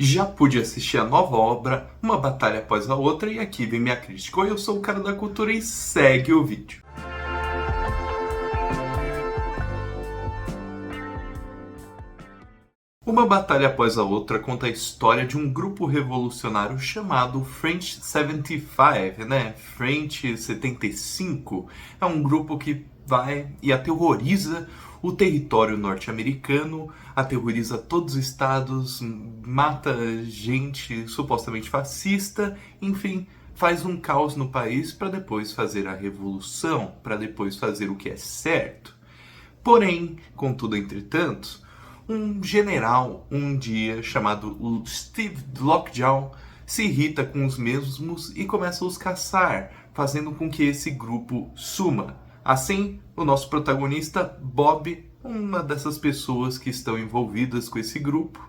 Já pude assistir a nova obra, uma batalha após a outra, e aqui vem minha crítica. Oi, eu sou o cara da cultura e segue o vídeo. Uma batalha após a outra conta a história de um grupo revolucionário chamado French 75, né? French 75 é um grupo que vai e aterroriza o território norte-americano, aterroriza todos os estados, mata gente supostamente fascista, enfim, faz um caos no país para depois fazer a revolução, para depois fazer o que é certo. Porém, contudo, entretanto, um general, um dia chamado Steve Lockjaw, se irrita com os mesmos e começa a os caçar, fazendo com que esse grupo suma. Assim, o nosso protagonista, Bob, uma dessas pessoas que estão envolvidas com esse grupo,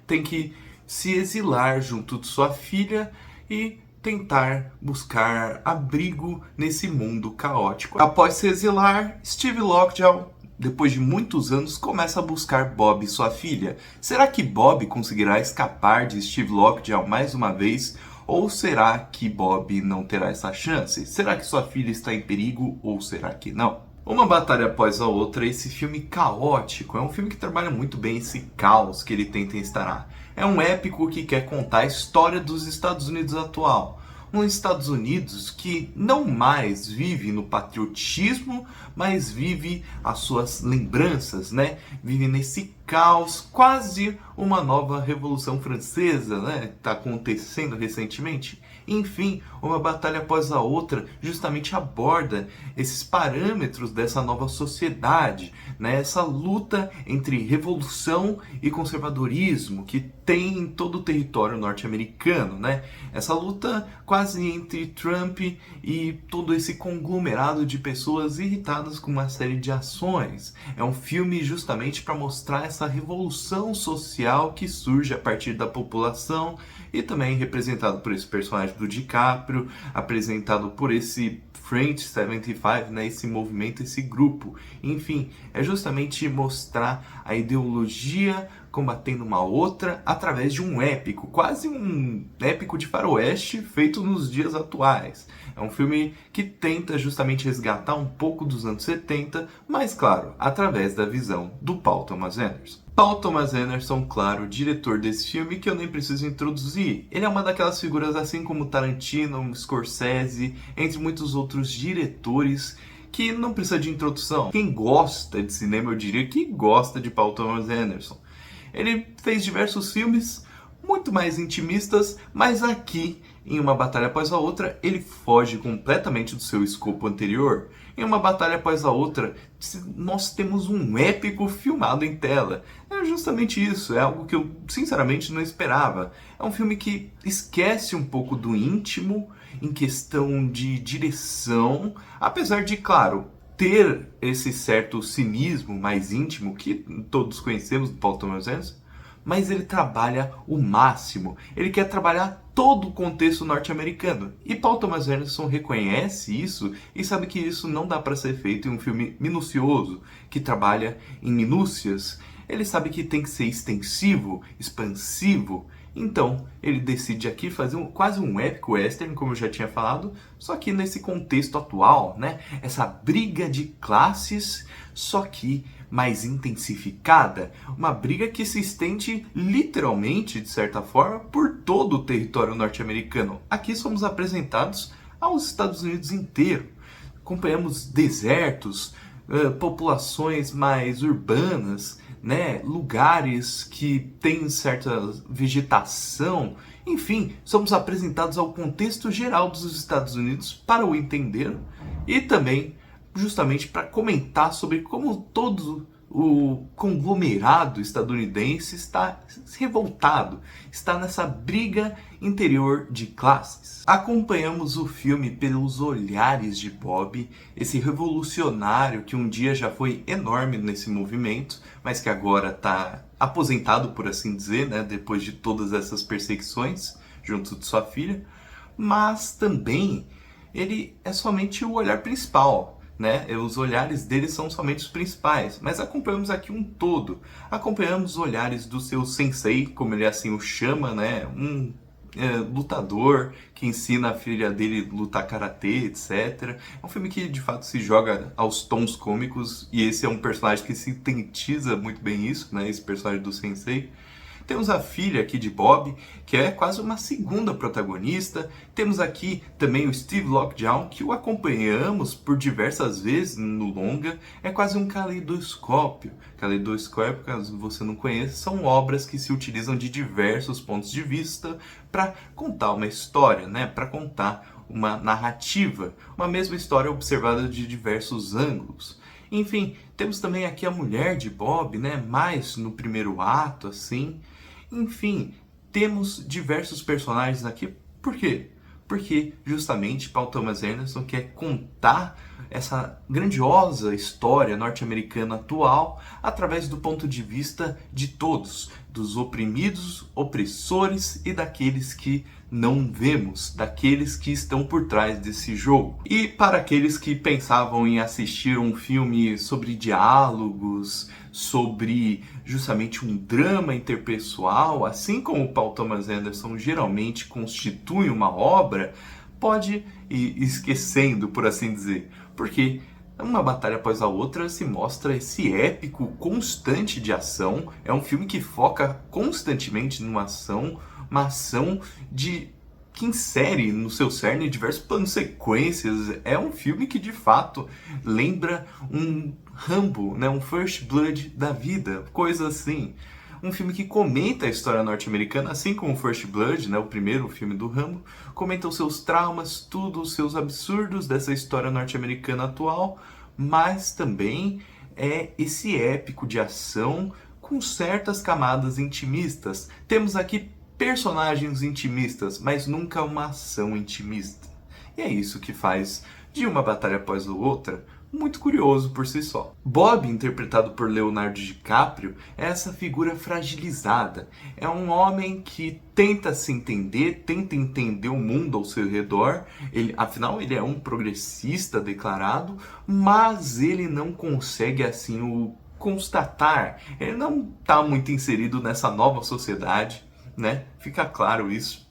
tem que se exilar junto de sua filha e tentar buscar abrigo nesse mundo caótico. Após se exilar, Steve Lockjaw, depois de muitos anos, começa a buscar Bob e sua filha. Será que Bob conseguirá escapar de Steve Lockjaw mais uma vez? Ou será que Bob não terá essa chance? Será que sua filha está em perigo ou será que não? Uma batalha após a outra, esse filme caótico é um filme que trabalha muito bem esse caos que ele tenta instaurar. É um épico que quer contar a história dos Estados Unidos atual. Um Estados Unidos que não mais vive no patriotismo, mas vive as suas lembranças, né? Vive nesse caos, quase uma nova Revolução Francesa, né? Está acontecendo recentemente. Enfim, uma batalha após a outra justamente aborda esses parâmetros dessa nova sociedade, né? Essa luta entre revolução e conservadorismo que tem em todo o território norte-americano, né? Essa luta quase entre Trump e todo esse conglomerado de pessoas irritadas com uma série de ações. É um filme justamente para mostrar essa revolução social que surge a partir da população e também representado por esse personagem do DiCaprio, apresentado por esse French 75, né, esse movimento, esse grupo. Enfim, é justamente mostrar a ideologia combatendo uma outra através de um épico, quase um épico de faroeste feito nos dias atuais. É um filme que tenta justamente resgatar um pouco dos anos 70, mas claro, através da visão do Paul Thomas Anderson. Paul Thomas Anderson, claro, diretor desse filme que eu nem preciso introduzir. Ele é uma daquelas figuras assim como Tarantino, Scorsese, entre muitos outros diretores que não precisa de introdução. Quem gosta de cinema, eu diria que gosta de Paul Thomas Anderson. Ele fez diversos filmes muito mais intimistas, mas aqui, em Uma Batalha Após a Outra, ele foge completamente do seu escopo anterior. Em Uma Batalha Após a Outra, nós temos um épico filmado em tela. É justamente isso, é algo que eu sinceramente não esperava. É um filme que esquece um pouco do íntimo em questão de direção, apesar de, claro, ter esse certo cinismo mais íntimo que todos conhecemos do Paul Thomas Anderson, mas ele trabalha o máximo. Ele quer trabalhar todo o contexto norte-americano. E Paul Thomas Anderson reconhece isso e sabe que isso não dá para ser feito em um filme minucioso, que trabalha em minúcias. Ele sabe que tem que ser extensivo, expansivo. Então, ele decide aqui fazer quase um épico western, como eu já tinha falado, só que nesse contexto atual, né? Essa briga de classes, só que mais intensificada. Uma briga que se estende literalmente, de certa forma, por todo o território norte-americano. Aqui somos apresentados aos Estados Unidos inteiro. Acompanhamos desertos, populações mais urbanas, né, lugares que têm certa vegetação, enfim, somos apresentados ao contexto geral dos Estados Unidos para o entender e também justamente para comentar sobre como todo o conglomerado estadunidense está revoltado, está nessa briga interior de classes. Acompanhamos o filme pelos olhares de Bob, esse revolucionário que um dia já foi enorme nesse movimento, mas que agora está aposentado, por assim dizer, né, depois de todas essas perseguições junto de sua filha, mas também ele é somente o olhar principal. né? Os olhares deles são somente os principais, mas acompanhamos aqui um todo. Acompanhamos os olhares do seu sensei, como ele assim o chama, né? Lutador que ensina a filha dele a lutar karatê, etc. É um filme que de fato se joga aos tons cômicos e esse é um personagem que sintetiza muito bem isso, né? Esse personagem do sensei. Temos a filha aqui de Bob, que é quase uma segunda protagonista. Temos aqui também o Steve Lockjaw, que o acompanhamos por diversas vezes no longa. É quase um caleidoscópio. Caleidoscópio, caso você não conheça, são obras que se utilizam de diversos pontos de vista para contar uma história, né? Para contar uma narrativa, uma mesma história observada de diversos ângulos. Enfim, temos também aqui a mulher de Bob, né? Mais no primeiro ato, assim. Enfim, temos diversos personagens aqui. Por quê? Porque justamente Paul Thomas Anderson quer contar essa grandiosa história norte-americana atual através do ponto de vista de todos, dos oprimidos, opressores e daqueles que não vemos, daqueles que estão por trás desse jogo. E para aqueles que pensavam em assistir um filme sobre diálogos, sobre justamente um drama interpessoal, assim como Paul Thomas Anderson geralmente constitui uma obra, pode ir esquecendo, por assim dizer, porque uma batalha após a outra se mostra esse épico constante de ação. É um filme que foca constantemente numa ação, uma ação que insere no seu cerne diversos planos sequências. É um filme que de fato lembra um Rambo, né? Um First Blood da vida, coisa assim. Um filme que comenta a história norte-americana, assim como o First Blood, né, o primeiro filme do Rambo, comenta os seus traumas, tudo, os seus absurdos dessa história norte-americana atual, mas também é esse épico de ação com certas camadas intimistas. Temos aqui personagens intimistas, mas nunca uma ação intimista. E é isso que faz de uma batalha após a outra muito curioso por si só. Bob, interpretado por Leonardo DiCaprio, é essa figura fragilizada. É um homem que tenta se entender, tenta entender o mundo ao seu redor. Afinal, ele é um progressista declarado, mas ele não consegue assim o constatar. Ele não está muito inserido nessa nova sociedade, né? Fica claro isso.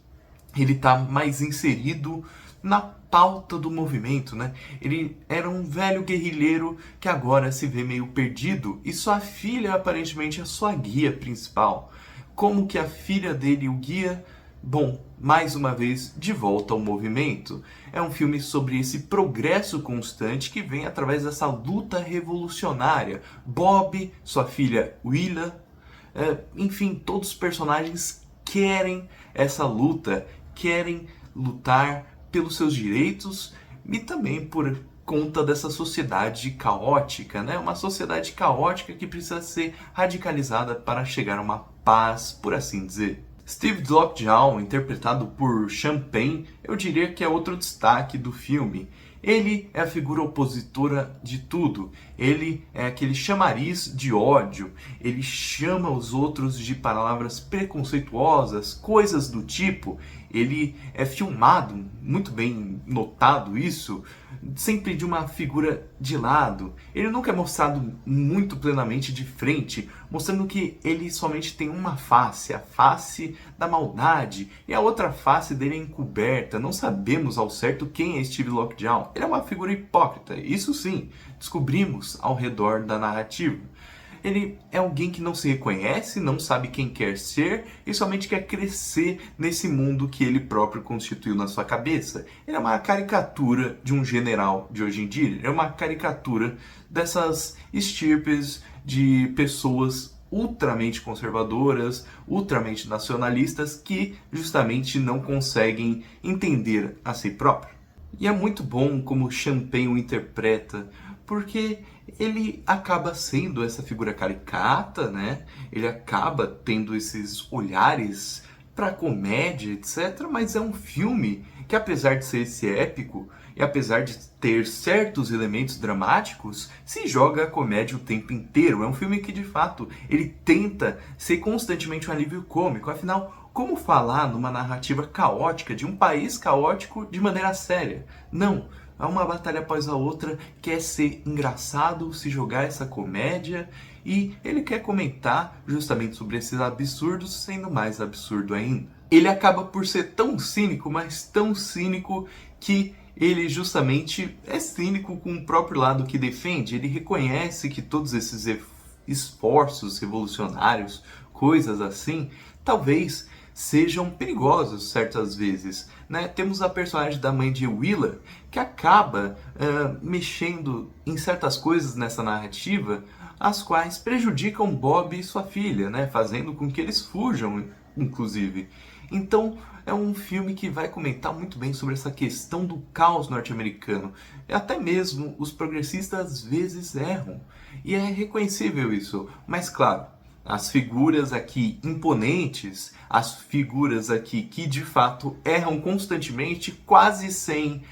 Ele está mais inserido na pauta do movimento, né? Ele era um velho guerrilheiro que agora se vê meio perdido e sua filha aparentemente é a sua guia principal. Como que a filha dele o guia? Bom, mais uma vez, de volta ao movimento. É um filme sobre esse progresso constante que vem através dessa luta revolucionária. Bob, sua filha Willa, enfim, todos os personagens querem essa luta, querem lutar pelos seus direitos e também por conta dessa sociedade caótica, né? Uma sociedade caótica que precisa ser radicalizada para chegar a uma paz, por assim dizer. Steve Lockjaw, interpretado por Sean Penn, eu diria que é outro destaque do filme. Ele é a figura opositora de tudo. Ele é aquele chamariz de ódio. Ele chama os outros de palavras preconceituosas, coisas do tipo. Ele é filmado, muito bem notado isso, sempre de uma figura de lado. Ele nunca é mostrado muito plenamente de frente, mostrando que ele somente tem uma face, a face da maldade, e a outra face dele é encoberta. Não sabemos ao certo quem é Steve Lockjaw. Ele é uma figura hipócrita, isso sim, descobrimos ao redor da narrativa. Ele é alguém que não se reconhece, não sabe quem quer ser e somente quer crescer nesse mundo que ele próprio constituiu na sua cabeça. Ele é uma caricatura de um general de hoje em dia. Ele é uma caricatura dessas estirpes de pessoas ultramente conservadoras, ultramente nacionalistas que justamente não conseguem entender a si próprio. E é muito bom como Champagne o interpreta, porque ele acaba sendo essa figura caricata, né? Ele acaba tendo esses olhares para comédia, etc. Mas é um filme que, apesar de ser esse épico e apesar de ter certos elementos dramáticos, se joga a comédia o tempo inteiro. É um filme que, de fato, ele tenta ser constantemente um alívio cômico. Afinal, como falar numa narrativa caótica de um país caótico de maneira séria? Não. uma batalha após a outra quer ser engraçado, se jogar essa comédia, e ele quer comentar justamente sobre esses absurdos, sendo mais absurdo ainda. Ele acaba por ser tão cínico, mas tão cínico, que ele justamente é cínico com o próprio lado que defende. Ele reconhece que todos esses esforços revolucionários, coisas assim, talvez sejam perigosos certas vezes, né? Temos a personagem da mãe de Willa, que acaba mexendo em certas coisas nessa narrativa, as quais prejudicam Bob e sua filha, né? Fazendo com que eles fujam, inclusive. Então, é um filme que vai comentar muito bem sobre essa questão do caos norte-americano. Até mesmo os progressistas às vezes erram. E é reconhecível isso. Mas claro, as figuras aqui imponentes, as figuras aqui que de fato erram constantemente, quase sem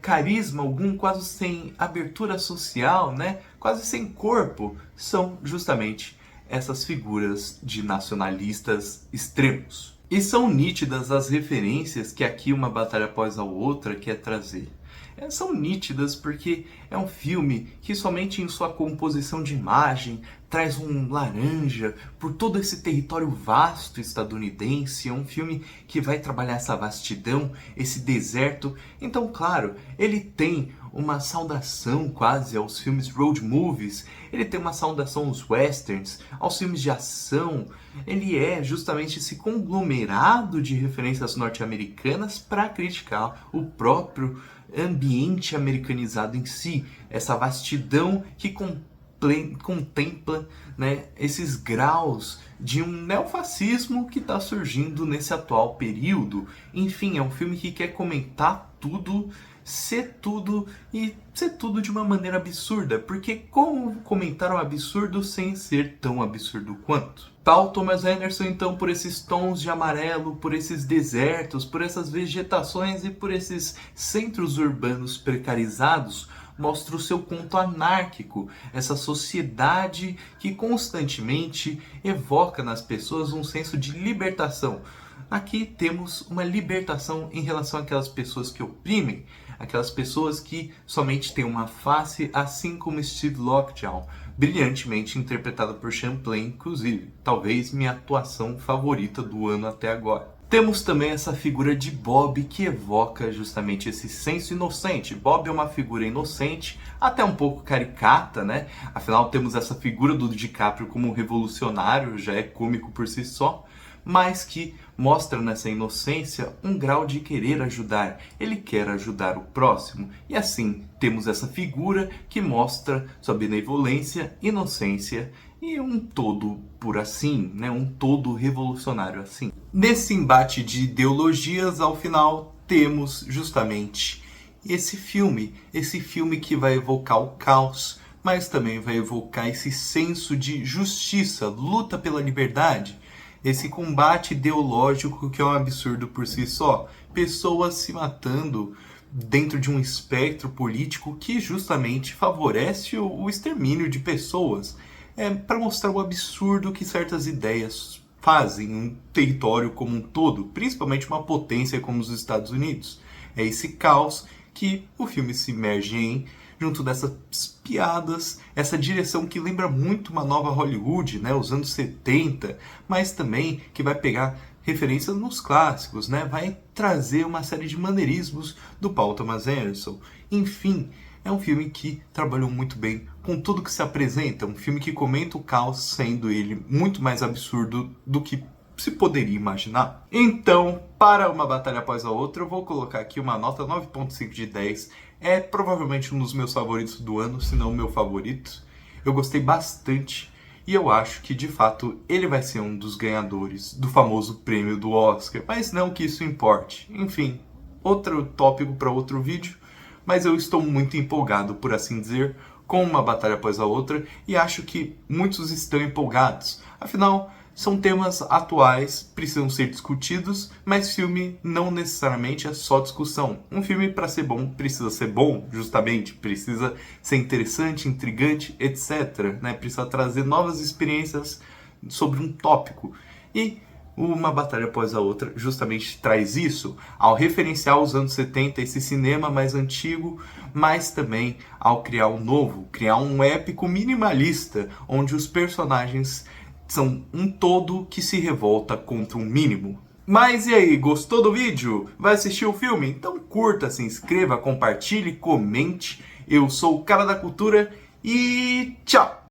carisma algum, quase sem abertura social, né? Quase sem corpo, são justamente essas figuras de nacionalistas extremos. E são nítidas as referências que aqui Uma Batalha Após a Outra quer trazer. São nítidas porque é um filme que somente em sua composição de imagem traz um laranja por todo esse território vasto estadunidense. É um filme que vai trabalhar essa vastidão, esse deserto. Então, claro, ele tem uma saudação quase aos filmes road movies, ele tem uma saudação aos westerns, aos filmes de ação. Ele é justamente esse conglomerado de referências norte-americanas para criticar o próprio ambiente americanizado em si, essa vastidão que contempla, né, esses graus de um neofascismo que está surgindo nesse atual período. Enfim, é um filme que quer comentar tudo, ser tudo e ser tudo de uma maneira absurda, porque como comentar um absurdo sem ser tão absurdo quanto? Paul Thomas Anderson, então, por esses tons de amarelo, por esses desertos, por essas vegetações e por esses centros urbanos precarizados, mostra o seu conto anárquico, essa sociedade que constantemente evoca nas pessoas um senso de libertação. Aqui temos uma libertação em relação àquelas pessoas que oprimem, aquelas pessoas que somente têm uma face, assim como Steve Lockjaw, brilhantemente interpretada por Champlain, inclusive, talvez minha atuação favorita do ano até agora. Temos também essa figura de Bob que evoca justamente esse senso inocente. Bob é uma figura inocente, até um pouco caricata, né? Afinal, temos essa figura do DiCaprio como um revolucionário, já é cômico por si só, mas que mostra nessa inocência um grau de querer ajudar. Ele quer ajudar o próximo. E assim, temos essa figura que mostra sua benevolência, inocência e um todo por assim, né? Um todo revolucionário assim. Nesse embate de ideologias, ao final, temos justamente esse filme que vai evocar o caos, mas também vai evocar esse senso de justiça, luta pela liberdade, esse combate ideológico que é um absurdo por si só. Pessoas se matando dentro de um espectro político que justamente favorece o extermínio de pessoas. Para mostrar o absurdo que certas ideias fazem um território como um todo, principalmente uma potência como os Estados Unidos. É esse caos que o filme se imerge em, junto dessas piadas, essa direção que lembra muito uma nova Hollywood, né, os anos 70, mas também que vai pegar referências nos clássicos, né, vai trazer uma série de maneirismos do Paul Thomas Anderson. Enfim, é um filme que trabalhou muito bem com tudo que se apresenta, um filme que comenta o caos, sendo ele muito mais absurdo do que se poderia imaginar. Então, para Uma Batalha Após a Outra, eu vou colocar aqui uma nota 9.5 de 10. É provavelmente um dos meus favoritos do ano, se não o meu favorito. Eu gostei bastante e eu acho que, de fato, ele vai ser um dos ganhadores do famoso prêmio do Oscar, mas não que isso importe. Enfim, outro tópico para outro vídeo, mas eu estou muito empolgado, por assim dizer, com Uma Batalha Após a Outra e acho que muitos estão empolgados. Afinal, são temas atuais, precisam ser discutidos, mas filme não necessariamente é só discussão. Um filme, para ser bom, precisa ser bom, justamente, precisa ser interessante, intrigante, etc. Né? Precisa trazer novas experiências sobre um tópico. E Uma Batalha Após a Outra justamente traz isso, ao referenciar os anos 70, esse cinema mais antigo, mas também ao criar um novo, criar um épico minimalista, onde os personagens são um todo que se revolta contra um mínimo. Mas e aí, gostou do vídeo? Vai assistir o filme? Então curta, se inscreva, compartilhe, comente. Eu sou o Cara da Cultura e tchau!